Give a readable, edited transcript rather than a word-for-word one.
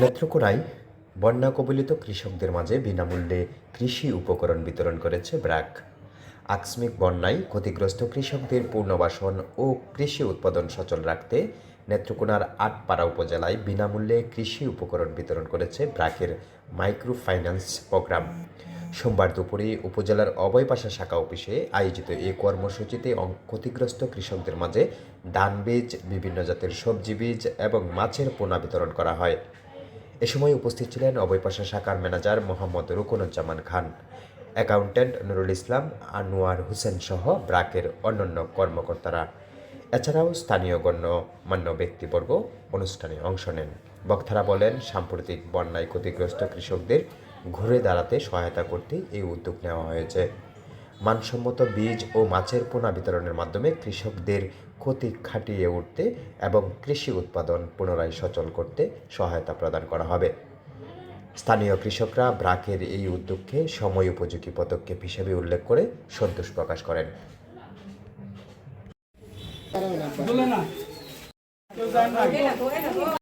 নেত্রকোনায় বন্যা কবলিত কৃষকদের মাঝে বিনামূল্যে কৃষি উপকরণ বিতরণ করেছে ব্র্যাক। আকস্মিক বন্যায় ক্ষতিগ্রস্ত কৃষকদের পুনর্বাসন ও কৃষি উৎপাদন সচল রাখতে নেত্রকোনার আটপাড়া উপজেলায় বিনামূল্যে কৃষি উপকরণ বিতরণ করেছে ব্র্যাকের মাইক্রো ফাইন্যান্স প্রোগ্রাম। সোমবার দুপুরে উপজেলার অভয়পাশা শাখা অফিসে আয়োজিত এই কর্মসূচিতে ক্ষতিগ্রস্ত কৃষকদের মাঝে ধান বীজ, বিভিন্ন জাতের সবজি বীজ এবং মাছের পোনা বিতরণ করা হয়। এ সময় উপস্থিত ছিলেন অভয়পাশা শাখার ম্যানেজার মোহাম্মদ রুকনুজ্জামান খান, অ্যাকাউন্ট্যান্ট নুরুল ইসলাম, আনোয়ার হোসেন সহ ব্র্যাকের অন্যান্য কর্মকর্তারা। এছাড়াও স্থানীয় গণ্যমান্য ব্যক্তিবর্গ অনুষ্ঠানে অংশ নেন। বক্তারা বলেন, সাম্প্রতিক বন্যায় ক্ষতিগ্রস্ত কৃষকদের ঘুরে দাঁড়াতে সহায়তা করতে এই উদ্যোগ নেওয়া হয়েছে। মানসম্মত বীজ ও মাছের পোনা বিতরণের মাধ্যমে কৃষকদের ক্ষতি কাটিয়ে উঠতে এবং কৃষি উৎপাদন পুনরায় সচল করতে সহায়তা প্রদান করা হবে। স্থানীয় কৃষকরা ব্র্যাকের এই উদ্যোগকে সময় উপযোগী পদক্ষেপ হিসেবে উল্লেখ করে সন্তোষ প্রকাশ করেন।